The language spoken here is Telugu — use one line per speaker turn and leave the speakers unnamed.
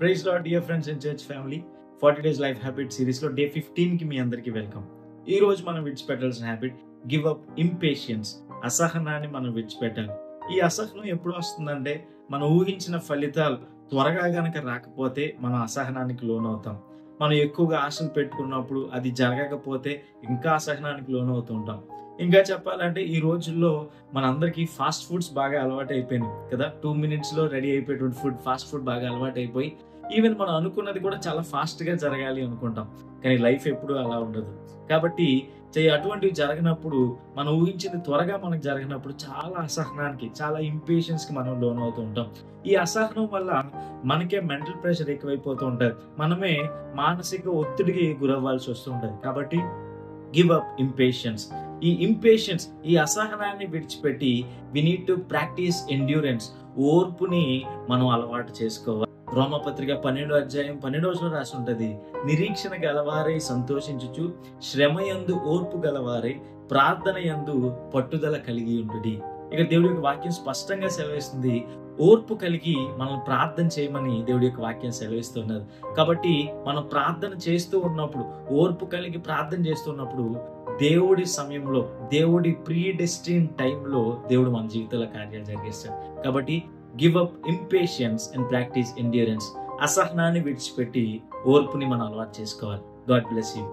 Praise lord dear friends and church family. 40 days life habit సిరీస్లో డే 15కి మీ అందరికీ వెల్కమ్. ఈ రోజు మనం విడిచిపెట్టాల్సిన హ్యాబిట్ గివ్ అప్ ఇంపేషియన్స్. అసహనాన్ని మనం విడిచిపెట్టాలి. ఈ అసహనం ఎప్పుడు వస్తుందంటే మనం ఊహించిన ఫలితాలు త్వరగా గనక రాకపోతే మనం అసహనానికి లోనవుతాం. మనం ఎక్కువగా ఆశలు పెట్టుకున్నప్పుడు అది జరగకపోతే ఇంకా అసహనానికి లోనవుతూ ఉంటాం. ఇంకా చెప్పాలంటే ఈ రోజుల్లో మనందరికీ ఫాస్ట్ ఫుడ్స్ బాగా అలవాటు అయిపోయినాయి కదా. 2 minutesలో రెడీ అయిపోయేటువంటి ఫాస్ట్ ఫుడ్ బాగా అలవాటు అయిపోయి ఈవెన్ మనం అనుకున్నది కూడా చాలా ఫాస్ట్గా జరగాలి అనుకుంటాం. కానీ లైఫ్ ఎప్పుడూ అలా ఉండదు. కాబట్టి అటువంటివి జరగనప్పుడు మనం ఊహించింది త్వరగా మనకు జరిగినప్పుడు చాలా అసహనానికి, చాలా ఇంపేషన్స్కి మనం లోన్ అవుతూ ఉంటాం. ఈ అసహనం వల్ల మనకే మెంటల్ ప్రెషర్ ఎక్కువైపోతూ ఉంటుంది. మనమే మానసిక ఒత్తిడికి గురవ్వాల్సి వస్తూ ఉంటుంది. కాబట్టి గివ్ అప్ ఇంపేషన్స్. ఈ అసహనాన్ని విడిచిపెట్టి we need to practice endurance. ఓర్పుని మనం అలవాటు చేసుకోవాలి. రోమపత్రిక 12:12 రాసి ఉంటది, నిరీక్షణ గలవారై సంతోషించుచు, శ్రమయందు ఓర్పు గలవారై, ప్రార్థన యందు పట్టుదల కలిగి ఉండుడి. ఇక దేవుడి యొక్క వాక్యం స్పష్టంగా సెలవిస్తుంది, ఓర్పు కలిగి మనం ప్రార్థన చేయమని దేవుడి యొక్క వాక్యం సెలవిస్తున్నది. కాబట్టి మనం ప్రార్థన చేస్తూ ఉన్నప్పుడు, ఓర్పు కలిగి ప్రార్థన చేస్తున్నప్పుడు దేవుడి సమయంలో, దేవుడి ప్రీ డెస్టిన్ టైంలో దేవుడు మన జీవితంలో కార్యాలు జరిగిస్తాడు. కాబట్టి give up impatience and practice endurance. అసహనాన్ని విడిచిపెట్టి ఓర్పుని మనం అలవాటు చేసుకోవాలి. God bless you.